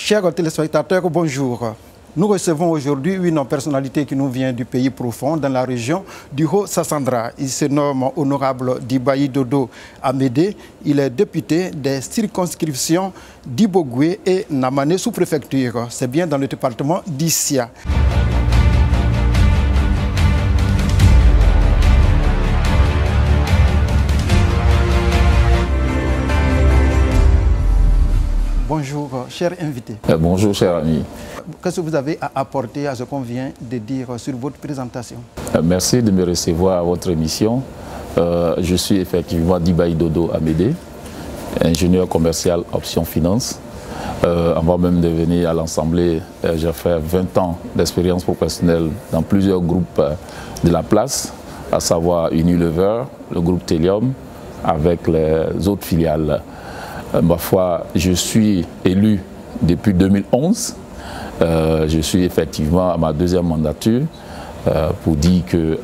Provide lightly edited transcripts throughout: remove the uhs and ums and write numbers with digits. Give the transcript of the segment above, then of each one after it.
Chers téléspectateurs, bonjour. Nous recevons aujourd'hui une personnalité qui nous vient du pays profond, dans la région du Haut-Sassandra. Il se nomme Honorable Dibaï Dodo Amédé. Il est député des circonscriptions d'Ibogwe et Namané sous-préfecture. C'est bien dans le département d'Issia. Bonjour, cher invité. Bonjour, cher ami. Qu'est-ce que vous avez à apporter à ce qu'on vient de dire sur votre présentation? Merci de me recevoir à votre émission. Je suis effectivement Dibaï Dodo Amédé, ingénieur commercial option finance. Avant même de venir à l'Assemblée, j'ai fait 20 ans d'expérience professionnelle dans plusieurs groupes de la place, à savoir Unilever, le groupe Telium, avec les autres filiales. Ma foi, je suis élu depuis 2011. Je suis effectivement à ma deuxième mandature pour dire que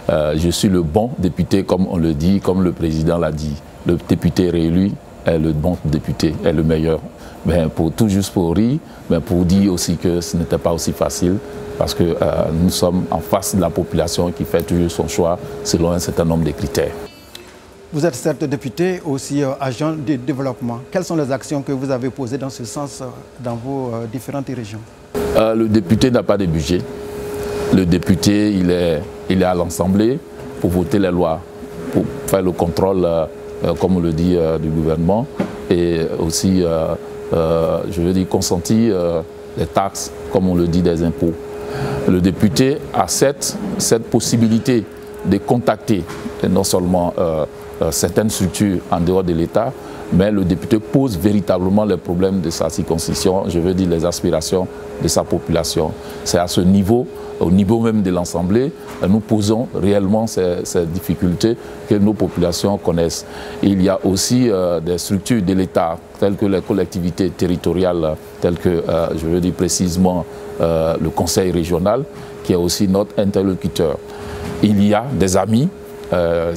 je suis le bon député, comme on le dit, comme le président l'a dit. Le député réélu est le bon député, est le meilleur. Mais tout juste pour rire, mais pour dire aussi que ce n'était pas aussi facile parce que nous sommes en face de la population qui fait toujours son choix selon un certain nombre de critères. Vous êtes certes député, aussi agent de développement. Quelles sont les actions que vous avez posées dans ce sens dans vos différentes régions? Le député n'a pas de budget. Le député, il est à l'Assemblée pour voter les lois, pour faire le contrôle, comme on le dit, du gouvernement, et aussi, je veux dire, consentir les taxes, comme on le dit, des impôts. Le député a cette possibilité de contacter, et non seulement certaines structures en dehors de l'État, mais le député pose véritablement les problèmes de sa circonscription, je veux dire les aspirations de sa population. C'est à ce niveau, au niveau même de l'Assemblée, nous posons réellement ces difficultés que nos populations connaissent. Il y a aussi des structures de l'État, telles que les collectivités territoriales, telles que, je veux dire précisément, le conseil régional, qui est aussi notre interlocuteur. Il y a des amis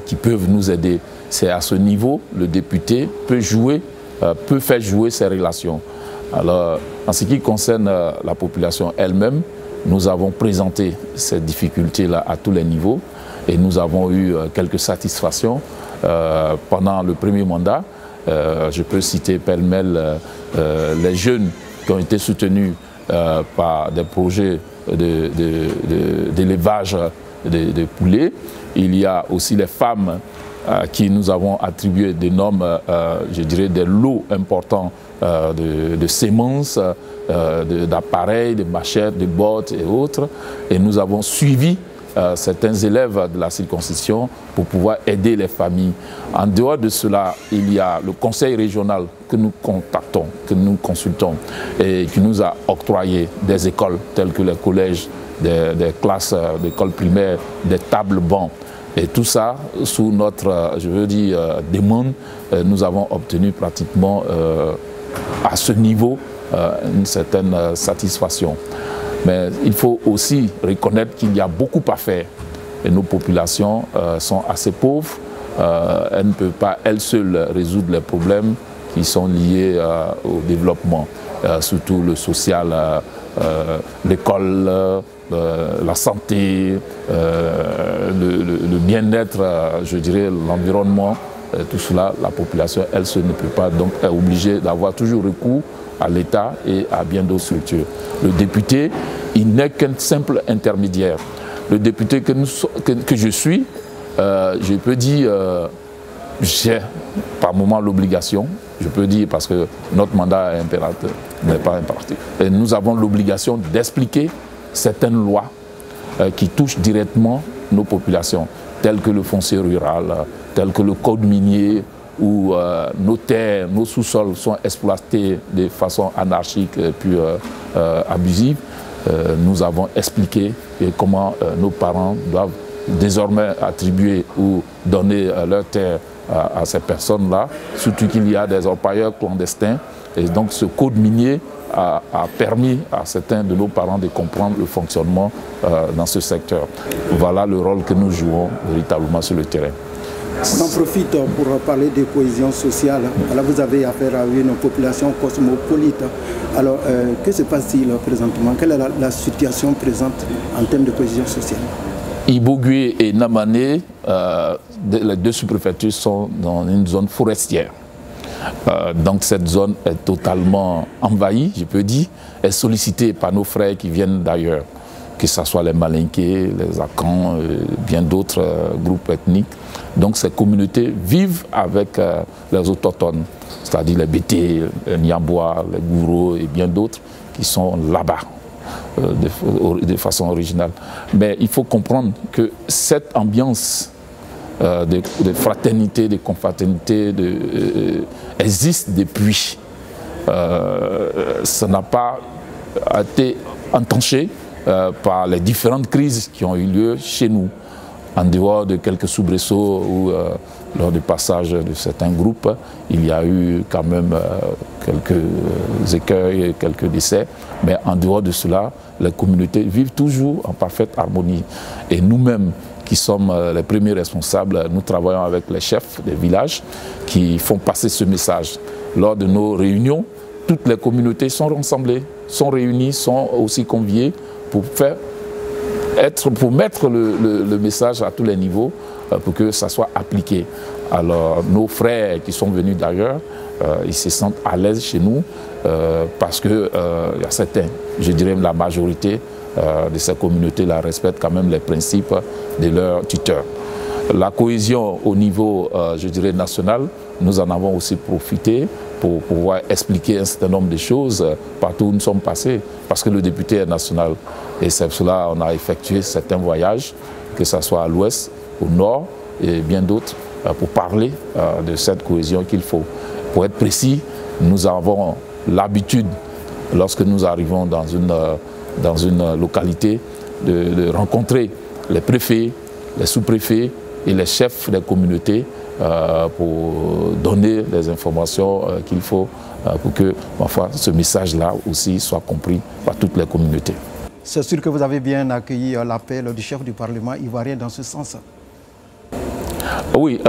qui peuvent nous aider. C'est à ce niveau, le député peut faire jouer ses relations. Alors, en ce qui concerne la population elle-même, nous avons présenté ces difficultés-là à tous les niveaux et nous avons eu quelques satisfactions pendant le premier mandat. Je peux citer pêle-mêle les jeunes qui ont été soutenus par des projets d'élevage de poulets. Il y a aussi les femmes qui nous avons attribué des normes, je dirais des lots importants de semences, d'appareils, de machettes, de bottes et autres. Et nous avons suivi certains élèves de la circonscription pour pouvoir aider les familles. En dehors de cela, il y a le conseil régional que nous contactons, que nous consultons et qui nous a octroyé des écoles telles que les collèges, des classes d'école primaire, des tables bancs. Et tout ça, sous notre, je veux dire, demande, nous avons obtenu pratiquement à ce niveau une certaine satisfaction. Mais il faut aussi reconnaître qu'il y a beaucoup à faire. Et nos populations sont assez pauvres. Elles ne peuvent pas, elles seules, résoudre les problèmes qui sont liés au développement, surtout le social, l'école, la santé, le bien-être, je dirais, l'environnement, tout cela, la population, elle ne peut pas, donc est obligée d'avoir toujours recours à l'État et à bien d'autres structures. Le député, il n'est qu'un simple intermédiaire. Le député que je suis, je peux dire, j'ai par moment l'obligation, je peux dire parce que notre mandat est impératif, n'est pas impératif. Et nous avons l'obligation d'expliquer certaines lois qui touchent directement nos populations, telles que le foncier rural, telles que le code minier, où nos terres, nos sous-sols sont exploités de façon anarchique et puis abusive. Nous avons expliqué comment nos parents doivent désormais attribuer ou donner leurs terres à ces personnes-là, surtout qu'il y a des orpailleurs clandestins. Et donc ce code minier a permis à certains de nos parents de comprendre le fonctionnement dans ce secteur. Voilà le rôle que nous jouons véritablement sur le terrain. On en profite pour parler de cohésion sociale. Alors vous avez affaire à une population cosmopolite. Alors que se passe-t-il présentement? Quelle est la situation présente en termes de cohésion sociale? Ibogwe et Namané, les deux sous-préfectures sont dans une zone forestière. Donc cette zone est totalement envahie, je peux dire, est sollicitée par nos frères qui viennent d'ailleurs, que ce soit les Malinké, les Akans, bien d'autres groupes ethniques. Donc ces communautés vivent avec les autochtones, c'est-à-dire les Bété, les Niambois, les Gouro et bien d'autres qui sont là-bas de façon originale. Mais il faut comprendre que cette ambiance de fraternité, de confraternité existe depuis. Ça n'a pas été entanché par les différentes crises qui ont eu lieu chez nous, en dehors de quelques soubresauts où, lors du passage de certains groupes, il y a eu quand même quelques écueils, quelques décès. Mais en dehors de cela, les communautés vivent toujours en parfaite harmonie. Et nous-mêmes, qui sommes les premiers responsables, nous travaillons avec les chefs des villages qui font passer ce message. Lors de nos réunions, toutes les communautés sont rassemblées, sont réunies, sont aussi conviées pour mettre le message à tous les niveaux pour que ça soit appliqué. Alors nos frères qui sont venus d'ailleurs, ils se sentent à l'aise chez nous parce qu'il y a certains, je dirais la majorité de ces communautés-là respectent quand même les principes de leurs tuteurs. La cohésion au niveau, je dirais, national, nous en avons aussi profité pour pouvoir expliquer un certain nombre de choses partout où nous sommes passés, parce que le député est national. Et c'est pour cela qu'on a effectué certains voyages, que ce soit à l'ouest, au nord et bien d'autres, pour parler de cette cohésion qu'il faut. Pour être précis, nous avons l'habitude, lorsque nous arrivons dans une localité, de rencontrer les préfets, les sous-préfets et les chefs des communautés pour donner les informations qu'il faut pour que parfois ce message-là aussi soit compris par toutes les communautés. C'est sûr que vous avez bien accueilli l'appel du chef du Parlement ivoirien dans ce sens. Oui,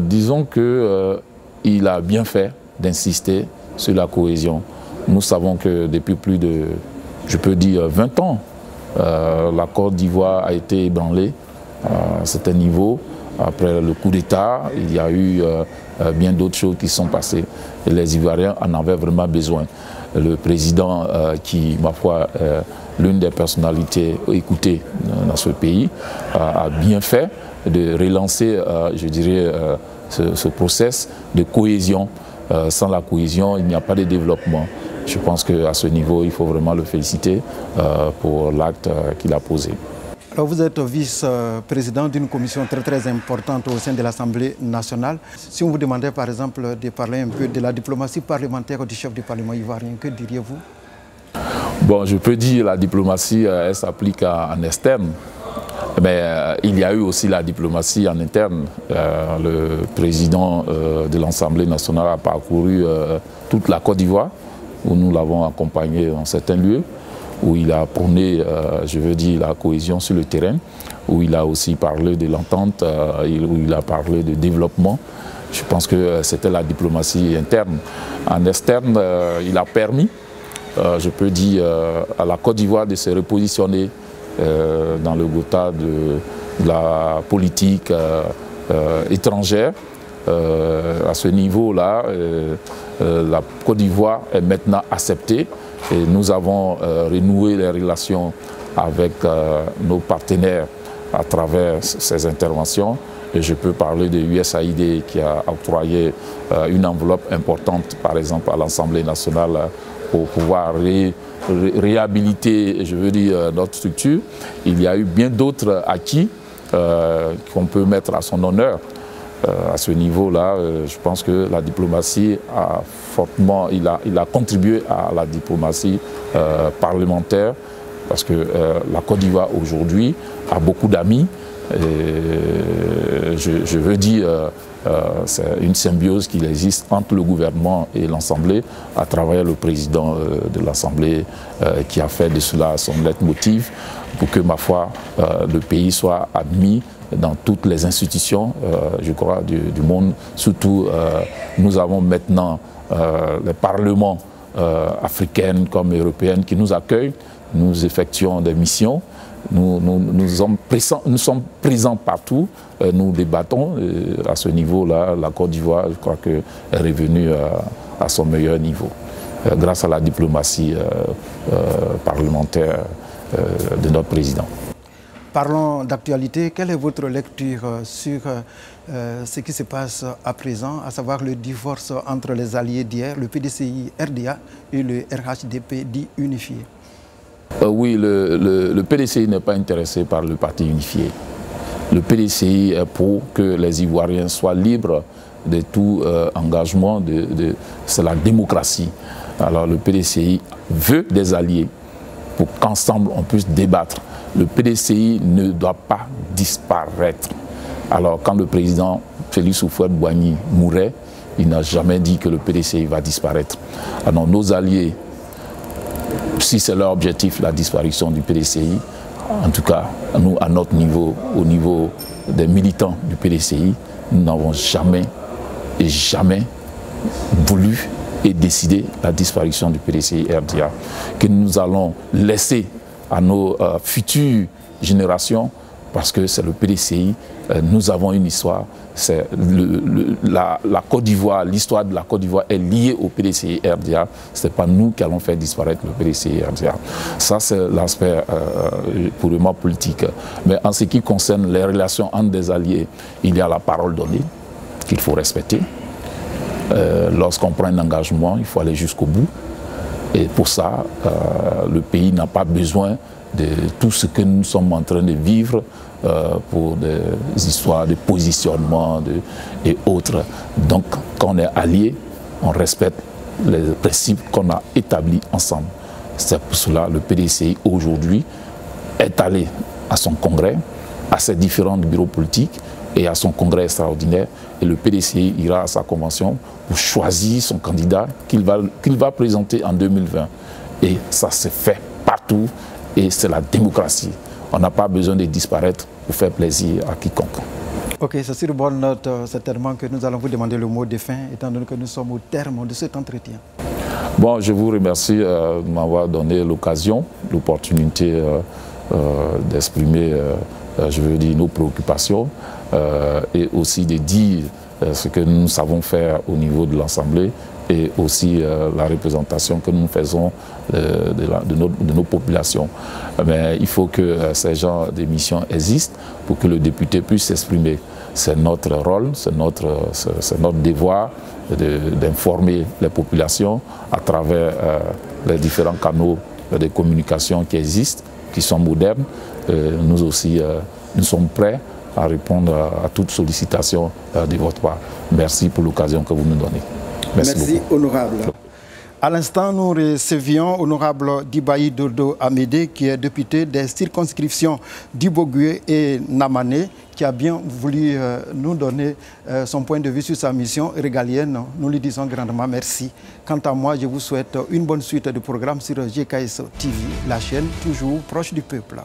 disons qu'il a bien fait d'insister sur la cohésion. Nous savons que depuis plus de, je peux dire, 20 ans, la Côte d'Ivoire a été ébranlée à un certain niveau. Après le coup d'État, il y a eu bien d'autres choses qui sont passées. Et les Ivoiriens en avaient vraiment besoin. Le président, qui, ma foi, l'une des personnalités écoutées dans ce pays, a bien fait de relancer, je dirais, ce process de cohésion. Sans la cohésion, il n'y a pas de développement. Je pense qu'à ce niveau, il faut vraiment le féliciter pour l'acte qu'il a posé. Alors vous êtes vice-président d'une commission très importante au sein de l'Assemblée nationale. Si on vous demandait par exemple de parler un peu de la diplomatie parlementaire du chef du Parlement ivoirien, que diriez-vous? Bon, je peux dire que la diplomatie, elle s'applique en externe. Mais il y a eu aussi la diplomatie en interne. Le président de l'Assemblée nationale a parcouru toute la Côte d'Ivoire, où nous l'avons accompagné dans certains lieux, où il a prôné, je veux dire, la cohésion sur le terrain, où il a aussi parlé de l'entente, où il a parlé de développement. Je pense que c'était la diplomatie interne. En externe, il a permis, je peux dire, à la Côte d'Ivoire de se repositionner dans le quota de la politique étrangère. À ce niveau-là, la Côte d'Ivoire est maintenant acceptée et nous avons renoué les relations avec nos partenaires à travers ces interventions. Et je peux parler de USAID qui a octroyé une enveloppe importante, par exemple, à l'Assemblée nationale pour pouvoir réhabiliter, je veux dire, notre structure. Il y a eu bien d'autres acquis qu'on peut mettre à son honneur. À ce niveau-là, je pense que la diplomatie a fortement, il a contribué à la diplomatie parlementaire parce que la Côte d'Ivoire aujourd'hui a beaucoup d'amis Et je veux dire, c'est une symbiose qui existe entre le gouvernement et l'Assemblée, à travers le président de l'Assemblée qui a fait de cela son leitmotiv, pour que, ma foi, le pays soit admis dans toutes les institutions, je crois, du monde. Surtout, nous avons maintenant les parlements africains comme européens qui nous accueillent. Nous effectuons des missions. Nous sommes présents partout, nous débattons. À ce niveau-là, la Côte d'Ivoire, je crois qu'elle est revenue à son meilleur niveau, grâce à la diplomatie parlementaire de notre président. Parlons d'actualité. Quelle est votre lecture sur ce qui se passe à présent, à savoir le divorce entre les alliés d'hier, le PDCI-RDA et le RHDP dit unifié? Oui, le PDCI n'est pas intéressé par le parti unifié. Le PDCI est pour que les Ivoiriens soient libres de tout engagement, c'est la démocratie. Alors le PDCI veut des alliés pour qu'ensemble on puisse débattre. Le PDCI ne doit pas disparaître. Alors quand le président Félix Houphouët-Boigny mourait, il n'a jamais dit que le PDCI va disparaître. Alors nos alliés, si c'est leur objectif, la disparition du PDCI, en tout cas, nous, à notre niveau, au niveau des militants du PDCI, nous n'avons jamais voulu et décidé la disparition du PDCI-RDA, que nous allons laisser à nos futures générations, parce que c'est le PDCI, nous avons une histoire, c'est la Côte d'Ivoire, l'histoire de la Côte d'Ivoire est liée au PDCI-RDA, ce n'est pas nous qui allons faire disparaître le PDCI-RDA. Ça c'est l'aspect purement politique. Mais en ce qui concerne les relations entre des alliés, il y a la parole donnée qu'il faut respecter. Lorsqu'on prend un engagement, il faut aller jusqu'au bout. Et pour ça, le pays n'a pas besoin de tout ce que nous sommes en train de vivre pour des histoires de positionnement et autres. Donc, quand on est allié, on respecte les principes qu'on a établis ensemble. C'est pour cela que le PDCI aujourd'hui est allé à son congrès, à ses différents bureaux politiques et à son congrès extraordinaire. Et le PDCI ira à sa convention pour choisir son candidat qu'il va présenter en 2020. Et ça se fait partout et c'est la démocratie. On n'a pas besoin de disparaître pour faire plaisir à quiconque. Ok, c'est sur une bonne note certainement que nous allons vous demander le mot de fin, étant donné que nous sommes au terme de cet entretien. Bon, je vous remercie de m'avoir donné l'occasion, l'opportunité d'exprimer, je veux dire, nos préoccupations et aussi de dire ce que nous savons faire au niveau de l'Assemblée et aussi la représentation que nous faisons de nos populations. Mais il faut que ces genres d'émissions existent pour que le député puisse s'exprimer. C'est notre rôle, c'est notre devoir d'informer les populations à travers les différents canaux de communication qui existent, qui sont modernes. Nous aussi, nous sommes prêts à répondre à toute sollicitation de votre part. Merci pour l'occasion que vous nous donnez. Merci beaucoup. Honorable. À l'instant, nous recevions Honorable Dibayi Dodo Amédé, qui est député des circonscriptions d'Ibogwe et Namané, qui a bien voulu nous donner son point de vue sur sa mission régalienne. Nous lui disons grandement merci. Quant à moi, je vous souhaite une bonne suite de programmes sur GKS TV, la chaîne toujours proche du peuple.